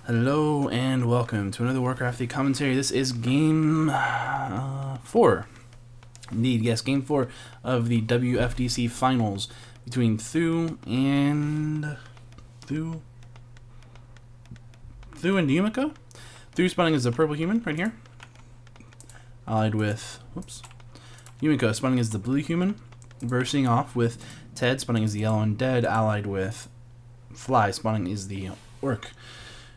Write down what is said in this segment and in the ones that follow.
Hello and welcome to another Warcrafty commentary. This is game 4. Indeed, yes, game 4 of the WFDC finals between Thu and Yumiko. Thu spawning as the purple human right here, allied with Yumiko spawning as the blue human, bursting off with Ted spawning as the yellow undead, allied with Fly spawning as the orc.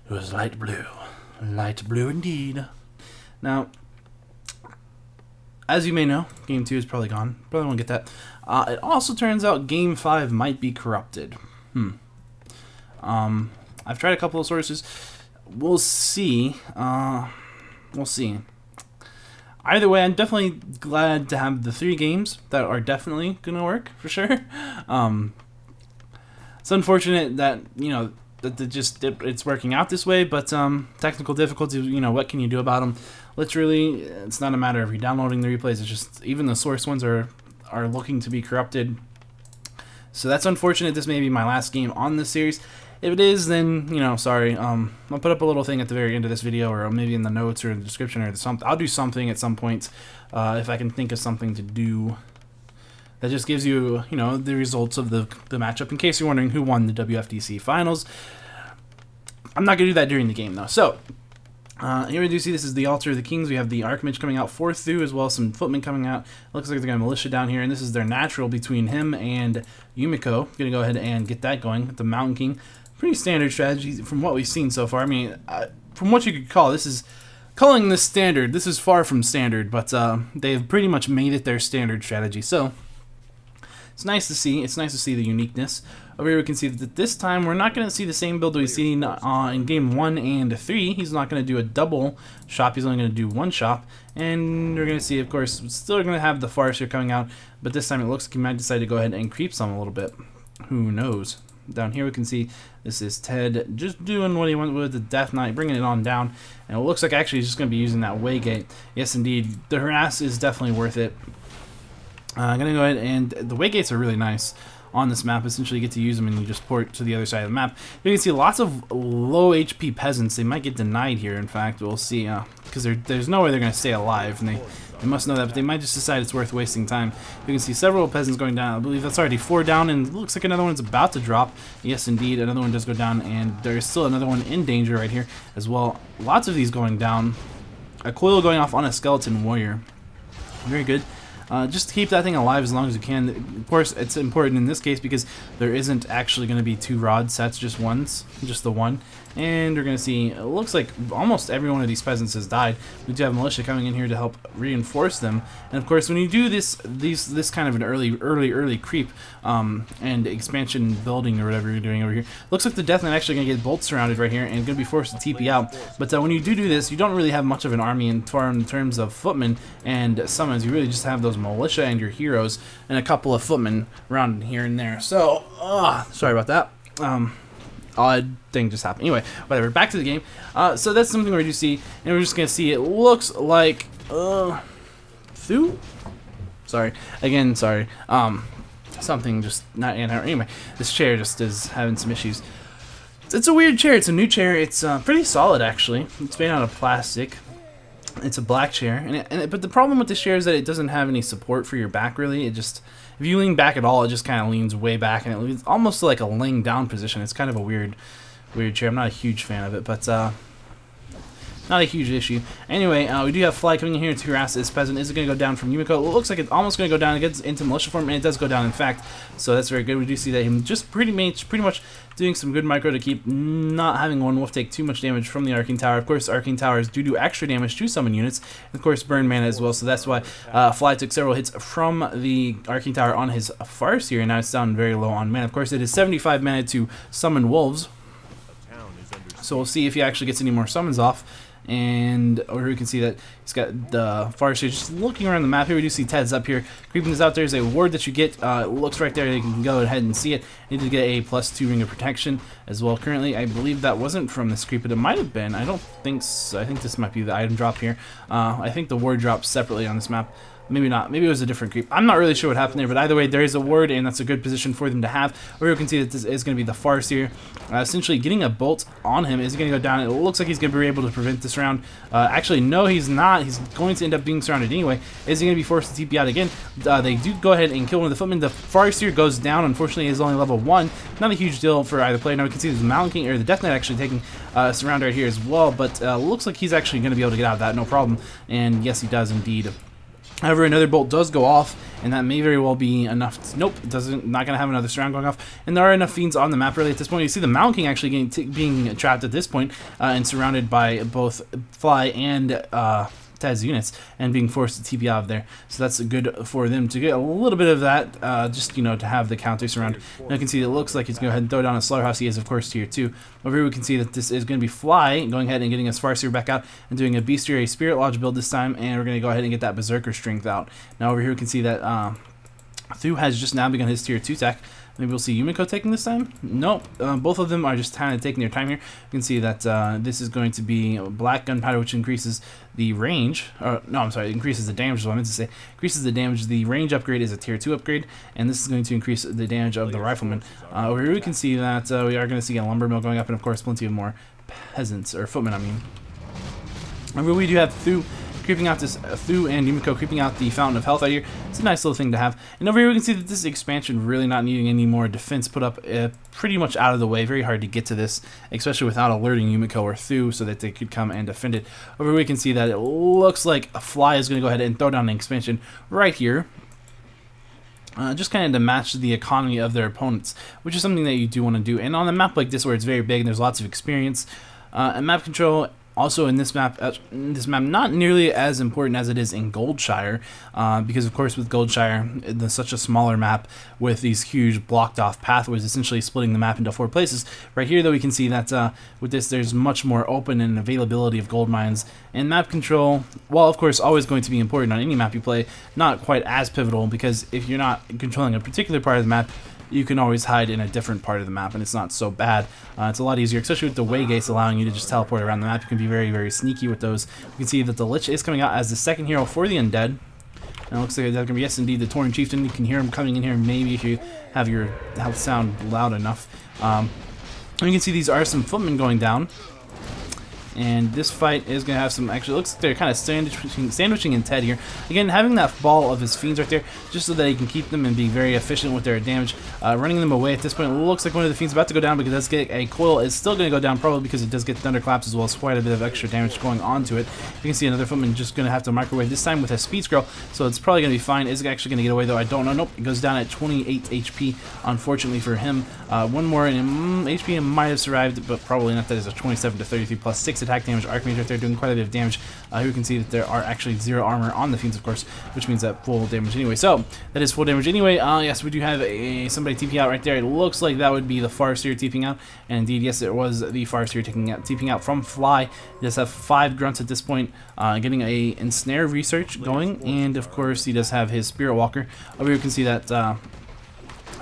It was light blue indeed. Now, as you may know, Game 2 is probably gone. Probably won't get that. It also turns out Game 5 might be corrupted. I've tried a couple of sources. We'll see. We'll see. Either way, I'm definitely glad to have the 3 games that are definitely gonna work for sure. It's unfortunate that it's working out this way, but technical difficulties, what can you do about them? Literally, it's not a matter of re-downloading the replays. It's just even the source ones are looking to be corrupted. So that's unfortunate. This may be my last game on this series. If it is, then sorry. I'll put up a little thing at the very end of this video, or maybe in the notes or in the description or something. I'll do something at some point if I can think of something to do. That just gives you, the results of the matchup, in case you're wondering who won the WFDC finals. I'm not going to do that during the game, though. So, here we do see this is the Altar of the Kings. We have the Archmage coming out for Thu, as well as some footmen coming out. Looks like they're going to militia down here, and this is their natural between him and Yumiko. Going to go ahead and get that going with the Mountain King. Pretty standard strategy from what we've seen so far. I mean, from what you could call, this is... Calling this standard, this is far from standard, but they've pretty much made it their standard strategy. So... It's nice to see. It's nice to see the uniqueness. Over here we can see that this time we're not going to see the same build we've seen in Game 1 and 3. He's not going to do a double shop. He's only going to do one shop. And we're going to see, of course, still going to have the Farce here coming out. But this time it looks like he might decide to go ahead and creep some a little bit. Who knows? Down here we can see this is Ted just doing what he went with the Death Knight, bringing it on down. And it looks like actually he's just going to be using that Waygate. Yes, indeed. The harass is definitely worth it. I'm going to go ahead, and the Waygates are really nice on this map. Essentially, you get to use them and you just port to the other side of the map. You can see lots of low HP peasants. They might get denied here, in fact. We'll see, because there's no way they're going to stay alive, and they must know that, but they might just decide it's worth wasting time. You can see several peasants going down. I believe that's already 4 down, and it looks like another one's about to drop. Yes, indeed, another one does go down, and there's still another one in danger right here as well. Lots of these going down. A coil going off on a skeleton warrior. Very good. Just keep that thing alive as long as you can. Of course, it's important in this case because there isn't actually going to be 2 rod sets, just the one. And we're going to see, it looks like almost every one of these peasants has died. We do have militia coming in here to help reinforce them. And of course, when you do this kind of an early creep and expansion building or whatever you're doing over here, looks like the Death Knight actually going to get bolt surrounded right here and going to be forced to TP out. But when you do this, you don't really have much of an army in terms of footmen and summons. You really just have those militia and your heroes and a couple of footmen around here and there. So, sorry about that. Odd thing just happened. Anyway, whatever. Back to the game. So that's something where you see, and we're just gonna see. It looks like Thu. Sorry. Again, sorry. Something just not in. Anyway, this chair just is having some issues. It's a weird chair. It's a new chair. It's pretty solid actually. It's made out of plastic. It's a black chair, but the problem with this chair is that it doesn't have any support for your back really. It just, if you lean back at all, it just kind of leans way back, and it leans almost like a laying down position. It's kind of a weird chair. I'm not a huge fan of it, but not a huge issue. Anyway, we do have Fly coming in here to harass this peasant. Is it going to go down from Yumiko? It looks like it's almost going to go down. It gets into militia form, and it does go down, in fact. So that's very good. We do see that him just pretty much doing some good micro to keep not having one wolf take too much damage from the Arcane Tower. Of course, Arcane Towers do extra damage to summon units, and of course, burn mana as well. So that's why Fly took several hits from the Arcane Tower on his Farce here, and now it's down very low on mana. Of course, it is 75 mana to summon wolves. So we'll see if he actually gets any more summons off. And over here we can see that he's got the Farce here. Just looking around the map here, we do see Ted's up here. Creeping is out there is a ward that you get. It looks right there. You can go ahead and see it. You did get a +2 ring of protection as well. Currently, I believe that wasn't from this creep, but it might have been. I don't think so. I think this might be the item drop here. I think the ward drops separately on this map. Maybe not. Maybe it was a different creep. I'm not really sure what happened there, but either way, there is a ward, and that's a good position for them to have. Over here, you can see that this is going to be the Farseer. Essentially, getting a bolt on him is going to go down. It looks like he's going to be able to prevent this round. Actually, no, he's not. He's going to end up being surrounded anyway. Is he going to be forced to TP out again? They do go ahead and kill one of the footmen. The Farseer goes down. Unfortunately, he's only level 1. Not a huge deal for either player. Now we can see the Mountain King, or the Death Knight, actually taking surround right here as well, but looks like he's actually going to be able to get out of that, no problem. And yes, he does indeed. However, another bolt does go off, and that may very well be enough. Nope, not going to have another surround going off. And there are enough fiends on the map really at this point. You see the Mountain King actually being trapped at this point and surrounded by both Fly and Ted's units, and being forced to TP out of there. So that's good for them to get a little bit of that, just, you know, to have the counter surround. Now you can see it looks like he's going to go ahead and throw down a Slaughterhouse. He is, of course, tier 2. Over here we can see that this is going to be Fly going ahead and getting his Farseer back out and doing a Bestiary Spirit Lodge build this time, and we're going to go ahead and get that Berserker strength out. Now over here we can see that Thu has just now begun his tier 2 tech. Maybe we'll see Yumiko taking this time? Nope. Both of them are just kind of taking their time here. You can see that this is going to be Black Gunpowder, which increases the range. No, I'm sorry, it increases the damage is what I meant to say. Increases the damage. The range upgrade is a tier 2 upgrade, and this is going to increase the damage of the Rifleman. Over here we can see that we are going to see a Lumber Mill going up, and of course plenty of more peasants, or footmen, I mean. Over here we do have Thu creeping out this Thu and Yumiko creeping out the Fountain of Health out here. It's a nice little thing to have. And over here we can see that this expansion really not needing any more defense put up, pretty much out of the way. Very hard to get to this, especially without alerting Yumiko or Thu so that they could come and defend it. Over here we can see that it looks like a Fly is going to go ahead and throw down an expansion right here. Just kind of to match the economy of their opponents, which is something that you do want to do. And on a map like this where it's very big and there's lots of experience, and map control also in this map, not nearly as important as it is in Goldshire, because of course with Goldshire, it's such a smaller map with these huge blocked off pathways, essentially splitting the map into 4 places. Right here though we can see that with this there's much more open and availability of gold mines, and map control, while of course always going to be important on any map you play, not quite as pivotal, because if you're not controlling a particular part of the map, you can always hide in a different part of the map, and it's not so bad. It's a lot easier, especially with the way gates allowing you to just teleport around the map. You can be very, very sneaky with those. You can see that the Lich is coming out as the second hero for the Undead. And it looks like that's going to be, yes, indeed, the Tauren Chieftain. You can hear him coming in here, maybe if you have your health sound loud enough. And you can see these are some footmen going down. And this fight is going to have some, actually, it looks like they're kind of sandwiching in Ted here. Again, having that ball of his fiends right there, just so that he can keep them and be very efficient with their damage. Running them away at this point, it looks like one of the fiends is about to go down, because that's get a coil is still going to go down, probably because it does get thunderclaps as well as quite a bit of extra damage going on to it. You can see another footman just going to have to microwave, this time with a speed scroll, so it's probably going to be fine. Is it actually going to get away though? I don't know. Nope, it goes down at 28 HP, unfortunately for him. One more and HP might have survived, but probably not. That is a 27 to 33 plus 6 attack damage. Archmage right there doing quite a bit of damage. Here we can see that there are actually 0 armor on the fiends, of course, which means that full damage anyway. So that is full damage anyway. Yes, we do have somebody TP out right there. It looks like that would be the Farseer TPing out, and indeed, yes, it was the Farseer TPing out from Fly. He does have 5 grunts at this point, getting a ensnare research going, and of course he does have his Spirit Walker. Over here you can see that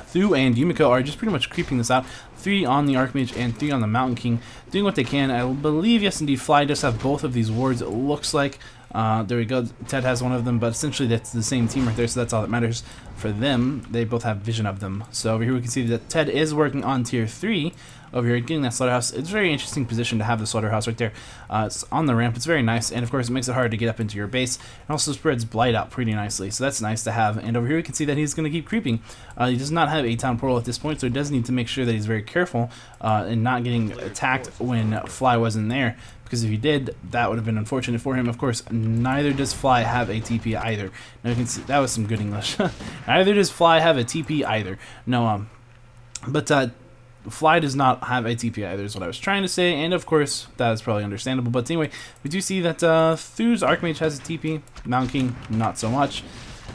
Thu and Yumiko are just pretty much creeping this out. 3 on the Archmage and 3 on the Mountain King, doing what they can. I believe, yes, indeed, Fly does have both of these wards, it looks like. There we go. Ted has one of them, but essentially that's the same team right there, so that's all that matters for them. They both have vision of them. So over here we can see that Ted is working on tier 3. Over here, getting that Slaughterhouse. It's a very interesting position to have the Slaughterhouse right there. It's on the ramp. It's very nice, and of course it makes it hard to get up into your base. It also spreads Blight out pretty nicely, so that's nice to have. And over here we can see that he's going to keep creeping. He does not have a town portal at this point, so he does need to make sure that he's very careful in not getting attacked when Fly wasn't there. Because if he did, that would have been unfortunate for him. Of course, neither does Fly have a TP either. Now you can see that was some good English. Neither does Fly have a TP either. No, but Fly does not have a TP either, is what I was trying to say, and of course that is probably understandable. But anyway, we do see that Thu's Archmage has a TP, Mountain King not so much.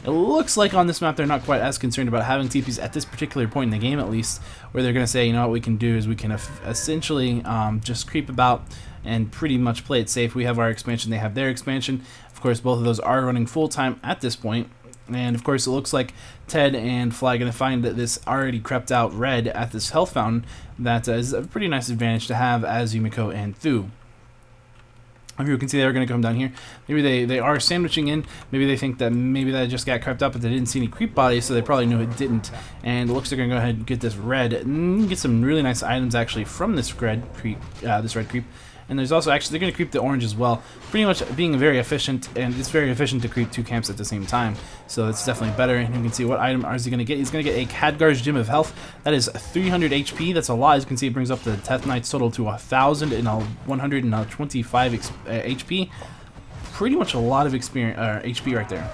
It looks like on this map they're not quite as concerned about having TPs at this particular point in the game, at least, where they're going to say, you know what we can do is we can essentially just creep about and pretty much play it safe. We have our expansion, they have their expansion. Of course, both of those are running full-time at this point. And of course, it looks like Ted and Fly are going to find that this already crept out red at this health fountain. That is a pretty nice advantage to have as Yumiko and Thu. You can see they're going to come down here. Maybe they are sandwiching in. Maybe they think that maybe that just got crept up, but they didn't see any creep bodies, so they probably knew it didn't. And it looks like they're going to go ahead and get this red. And get some really nice items actually from this red creep. And there's also actually, they're going to creep the orange as well. Pretty much being very efficient, and it's very efficient to creep 2 camps at the same time. So it's definitely better. And you can see what item is he going to get. He's going to get a Khadgar's Gem of Health. That is 300 HP. That's a lot. As you can see, it brings up the Death Knight's total to 1,125 HP. Pretty much a lot of experience, HP right there.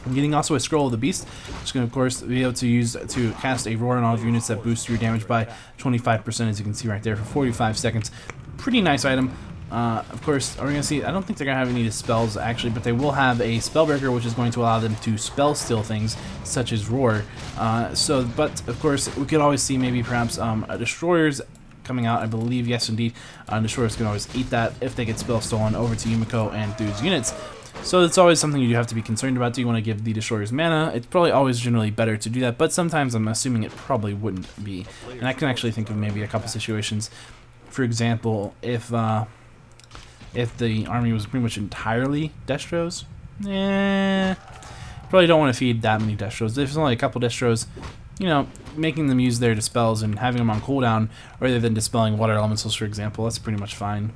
I'm getting also a Scroll of the Beast, which is going to, of course, be able to use to cast a roar on all of units that boost your damage by 25%, as you can see right there, for 45 seconds. Pretty nice item. Of course, are we going to see, I don't think they're going to have any spells, actually, but they will have a Spellbreaker, which is going to allow them to spell steal things, such as Roar. But, of course, we could always see maybe perhaps Destroyers coming out, I believe, yes, indeed. Destroyers can always eat that if they get spell stolen over to Yumiko and Thu's units. So it's always something you do have to be concerned about. Do you want to give the Destroyers mana? It's probably always generally better to do that, but sometimes I'm assuming it probably wouldn't be. And I can actually think of maybe a couple situations. For example, if the army was pretty much entirely Destros, probably don't want to feed that many Destros. If there's only a couple Destros, you know, making them use their dispels and having them on cooldown rather than dispelling water elementals, for example, that's pretty much fine.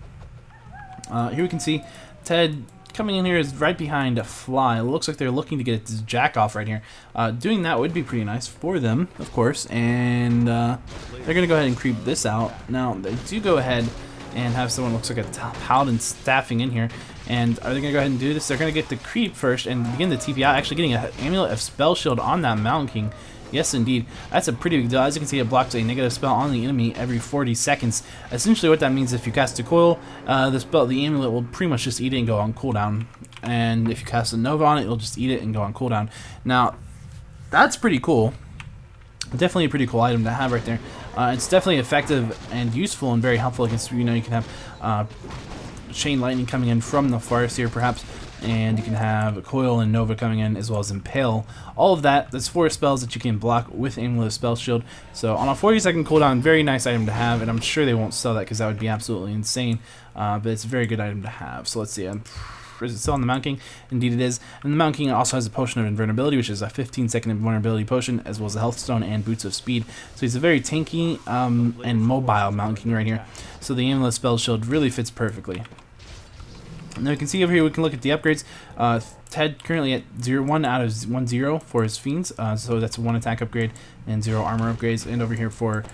Here we can see Ted coming in here is right behind a Fly. It looks like they're looking to get this Jack off right here. Doing that would be pretty nice for them, of course, and they're going to go ahead and creep this out. Now, they do go ahead and have someone looks like a Paladin staffing in here, and are they going to go ahead and do this? They're going to get the creep first and begin the TP out, actually getting an Amulet of Spell Shield on that Mountain King. Yes, indeed. That's a pretty big deal. As you can see, it blocks a negative spell on the enemy every 40 seconds. Essentially, what that means, if you cast a coil, the amulet will pretty much just eat it and go on cooldown. And if you cast a Nova on it, it'll just eat it and go on cooldown. Now, that's pretty cool. Definitely a pretty cool item to have right there. It's definitely effective and useful and very helpful against, you know, you can have Chain Lightning coming in from the Forest here, perhaps. And you can have Coil and Nova coming in, as well as Impale. All of that, that's 4 spells that you can block with Amulet of Spell Shield. So on a 40-second cooldown, very nice item to have, and I'm sure they won't sell that because that would be absolutely insane. But it's a very good item to have. So let's see, is it still on the Mountain King? Indeed it is. And the Mountain King also has a Potion of Invulnerability, which is a 15-second invulnerability potion, as well as a Health Stone and Boots of Speed. So he's a very tanky and mobile Mountain King right here. So the Amulet of Spell Shield really fits perfectly. Now you can see over here, we can look at the upgrades. Ted currently at 1 out of 10 for his Fiends, so that's 1 attack upgrade and 0 armor upgrades. And over here for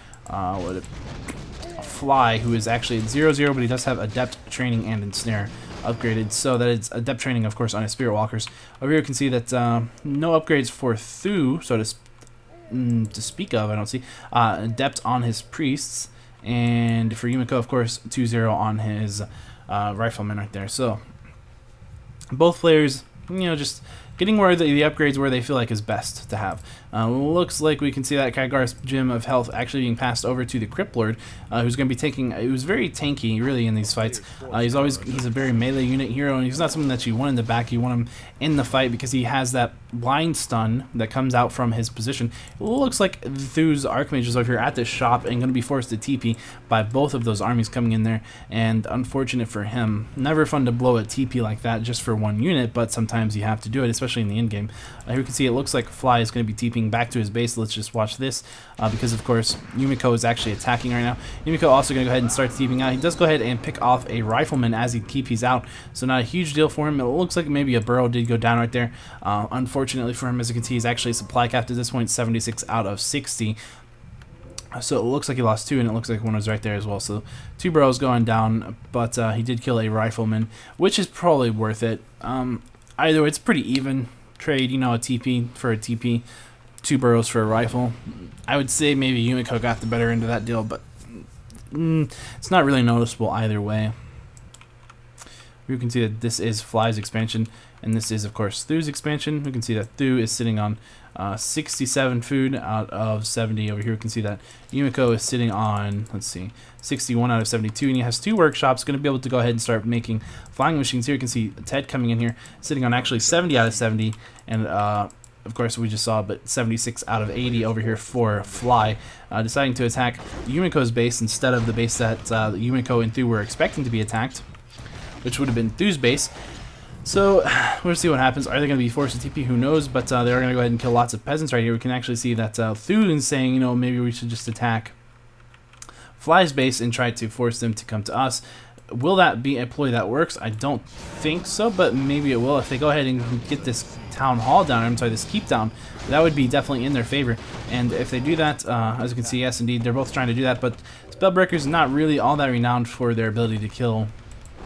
Fly, who is actually at 0-0, but he does have Adept Training and Ensnare upgraded, so that is Adept Training, of course, on his Spirit Walkers. Over here you can see that no upgrades for Thu, so to speak of, I don't see. Adept on his Priests, and for Yumiko, of course, 2-0 on his Rifleman right there. So both players, you know, just getting where the upgrades where they feel like is best to have. Looks like we can see that Khadgar's Gem of Health actually being passed over to the Crypt Lord, who's going to be taking. He was very tanky, really, in these fights. He's a very melee unit hero, and he's not something that you want in the back. You want him in the fight because he has that blind stun that comes out from his position. It looks like Thu's Archmage is over here at this shop and going to be forced to TP by both of those armies coming in there. And unfortunate for him, never fun to blow a TP like that just for one unit, but sometimes you have to do it, especially in the end game. Here you can see it looks like Fly is going to be TPing back to his base. Let's just watch this because, of course, Yumiko is actually attacking right now. Yumiko also going to go ahead and start TPing out. He does go ahead and pick off a Rifleman as he TPs out, so not a huge deal for him. It looks like maybe a burrow did go down right there. Unfortunately for him, as you can see, he's actually supply capped at this point, 76 out of 60. So it looks like he lost 2, and it looks like 1 was right there as well. So 2 burrows going down, but he did kill a Rifleman, which is probably worth it. Either way, it's pretty even trade, you know, a TP for a TP, 2 burrows for a rifle. I would say maybe Yumiko got the better end of that deal, but it's not really noticeable either way. You can see that this is Fly's expansion, and this is, of course, Thu's expansion. We can see that Thu is sitting on 67 food out of 70. Over here we can see that Yumiko is sitting on, let's see, 61 out of 72, and he has 2 workshops. Going to be able to go ahead and start making flying machines. Here you can see Ted coming in here, sitting on actually 70 out of 70, and of course we just saw, but 76 out of 80 over here for Fly, deciding to attack Yumiko's base instead of the base that Yumiko and Thu were expecting to be attacked. which would have been Thu's base. So we'll see what happens. Are they going to be forced to TP? Who knows? But they're going to go ahead and kill lots of peasants right here. We can actually see that Thu is saying, you know, maybe we should just attack Fly's base and try to force them to come to us. Will that be a ploy that works? I don't think so, but maybe it will. If they go ahead and get this town hall down, I'm sorry, this keep down, that would be definitely in their favor. And if they do that, as you can see, yes, indeed, they're both trying to do that. But Spellbreaker's not really all that renowned for their ability to kill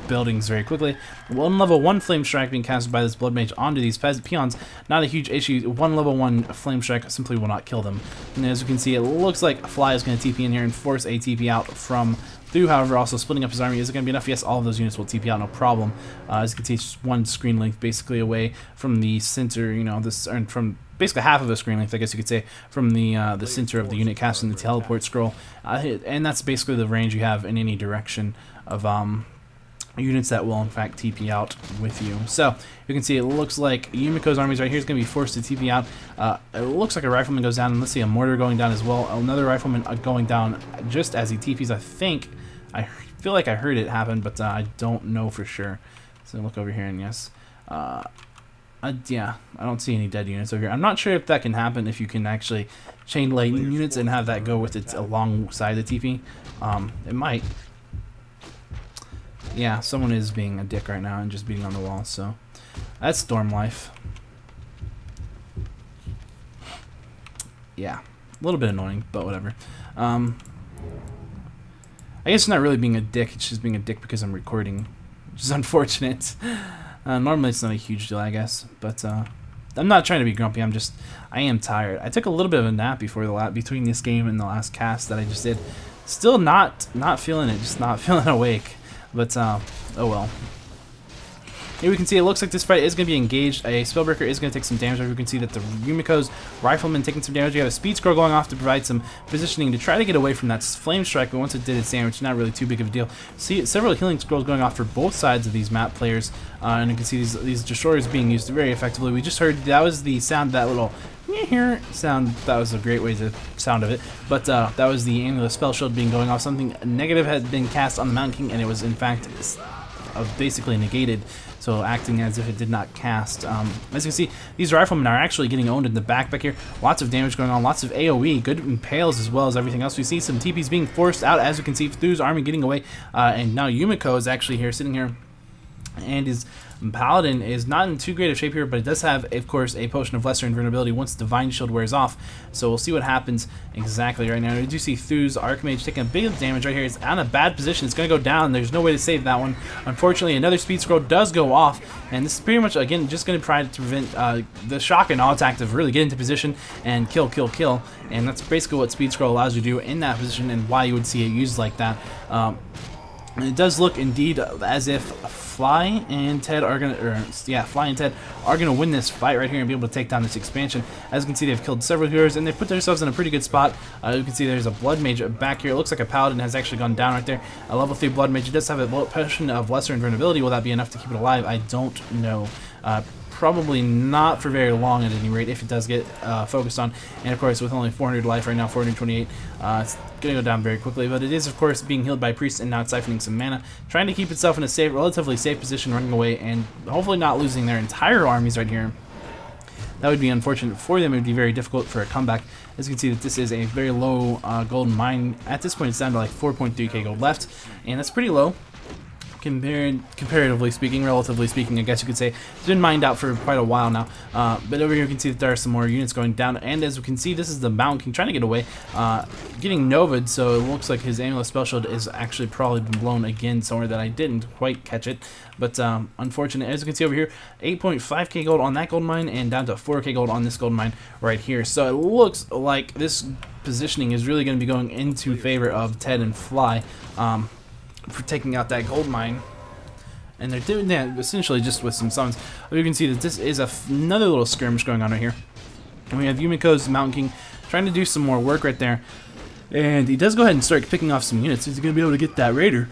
buildings very quickly. One level 1 flame strike being casted by this blood mage onto these peons, not a huge issue. One level 1 flame strike simply will not kill them. And as you can see, it looks like Fly is going to TP in here and force a TP out from Thu. However, also splitting up his army. Is it going to be enough? Yes, all of those units will TP out, no problem. As you can see, it's just one screen length basically away from the center, you know, this, or from basically half of a screen length, I guess you could say, from the center of the unit casting the teleport scroll. And that's basically the range you have in any direction of units that will in fact TP out with you. So you can see it looks like Yumiko's armies right here is going to be forced to TP out. It looks like a rifleman goes down, and let's see a mortar going down as well. Another rifleman going down just as he TPs. I feel like I heard it happen, but I don't know for sure. So look over here, and yes, yeah, I don't see any dead units over here. I'm not sure if that can happen if you can actually chain lightning units and have that go with it alongside the TP. It might. Yeah, someone is being a dick right now and just beating on the wall, so that's storm life. Yeah, a little bit annoying, but whatever. I guess it's not really being a dick, it's just being a dick because I'm recording, which is unfortunate. Normally it's not a huge deal, I guess, but I'm not trying to be grumpy, I am tired. I took a little bit of a nap between this game and the last cast that I just did. Still not feeling it, just not feeling awake. But, oh well. Here we can see it looks like this fight is going to be engaged. A Spellbreaker is going to take some damage. We can see that the Yumiko's Rifleman taking some damage. You have a Speed Scroll going off to provide some positioning to try to get away from that Flame Strike, but once it did its damage, it's not really too big of a deal. See several Healing Scrolls going off for both sides of these map players, and you can see these Destroyers being used very effectively. We just heard, that was the sound, that little sound, that was a great way to sound of it, but that was the Amulet Spell Shield being going off. Something negative had been cast on the Mountain King, and it was in fact basically negated, so acting as if it did not cast. As you can see, these riflemen are actually getting owned in the back here. Lots of damage going on, lots of AoE, good impales as well as everything else. We see some TPs being forced out, as you can see, Thu's army getting away, and now Yumiko is actually here, sitting here, and his Paladin is not in too great of shape here, but it does have, of course, a Potion of Lesser Invulnerability once Divine Shield wears off. So we'll see what happens exactly right now. We do see Thu's Archmage taking a big damage right here. It's on a bad position. It's going to go down. There's no way to save that one. Unfortunately, another Speed Scroll does go off, and this is pretty much, again, just going to try to prevent the shock and awe attack to really get into position and kill. And that's basically what Speed Scroll allows you to do in that position, and why you would see it used like that. And it does look indeed as if Fly and Ted are gonna win this fight right here and be able to take down this expansion. As you can see, they've killed several heroes and they've put themselves in a pretty good spot. You can see there's a Blood Mage back here. It looks like a Paladin has actually gone down right there. A level 3 Blood Mage. It does have a Potion of Lesser Invulnerability. Will that be enough to keep it alive? I don't know. Probably not for very long at any rate, if it does get focused on. And of course, with only 400 life right now, 428, it's going to go down very quickly. But it is, of course, being healed by Priest, and now it's siphoning some mana, trying to keep itself in a relatively safe position, running away, and hopefully not losing their entire armies right here. That would be unfortunate for them. It would be very difficult for a comeback. As you can see, that this is a very low gold mine. At this point, it's down to like 4.3k gold left, and that's pretty low. Comparatively speaking, relatively speaking, I guess you could say. It's been mined out for quite a while now, but over here you can see that there are some more units going down, and as we can see, this is the Mountain King trying to get away, getting Novad, so it looks like his Amulet Spell Shield is actually probably been blown again somewhere that I didn't quite catch it, but unfortunate. As you can see over here, 8.5k gold on that gold mine, and down to 4k gold on this gold mine right here, so it looks like this positioning is really going to be going into favor of Ted and Fly, for taking out that gold mine, and they're doing that essentially just with some summons. You can see that this is another little skirmish going on right here, and we have Yumiko's Mountain King trying to do some more work right there, and he does go ahead and start picking off some units. He's going to be able to get that Raider.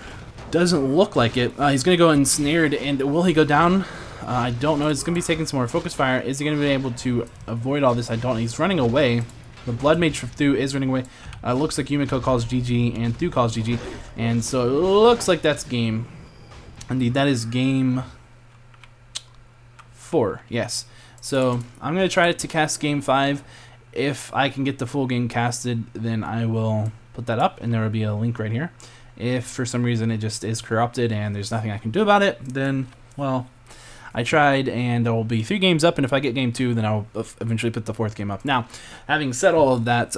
Doesn't look like it. He's going to go ensnared, and will he go down? I don't know. It's going to be taking some more focus fire. Is he going to be able to avoid all this? I don't know. He's running away. The Blood Mage from Thu is running away. Looks like Yumiko calls GG and Thu calls GG, and so it looks like that's game. Indeed, that is game 4. Yes. So I'm going to try to cast game 5. If I can get the full game casted, then I will put that up, and there will be a link right here. If for some reason it just is corrupted and there's nothing I can do about it, then, well, I tried, and there will be 3 games up, and if I get game 2, then I'll eventually put the 4th game up. Now, having said all of that,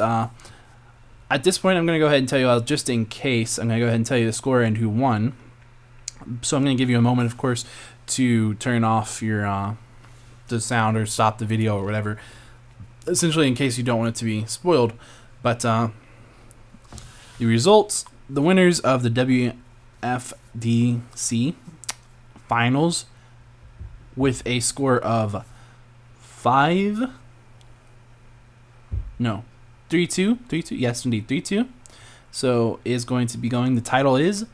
at this point, I'm going to go ahead and tell you, just in case, I'm going to go ahead and tell you the score and who won. So I'm going to give you a moment, of course, to turn off your the sound or stop the video or whatever, essentially in case you don't want it to be spoiled. But the results, the winners of the WFDC finals with a score of 3-2, yes indeed, 3-2. So is going to be going, the title is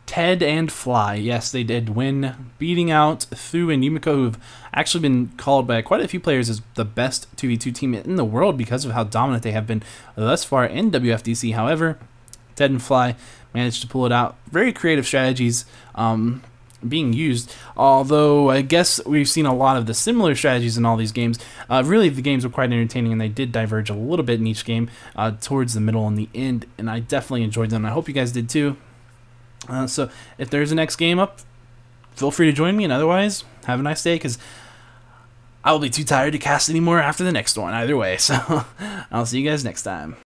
Ted and Fly. Yes, they did win, beating out Thu and Yumiko, who've actually been called by quite a few players as the best 2v2 team in the world because of how dominant they have been thus far in WFDC. However, Ted and Fly managed to pull it out. Very creative strategies being used, although I guess we've seen a lot of the similar strategies in all these games. Really, the games were quite entertaining, and they did diverge a little bit in each game towards the middle and the end, and I definitely enjoyed them. I hope you guys did too. So if there's a next game up, feel free to join me, and otherwise, have a nice day, because I will be too tired to cast anymore after the next one either way. So I'll see you guys next time.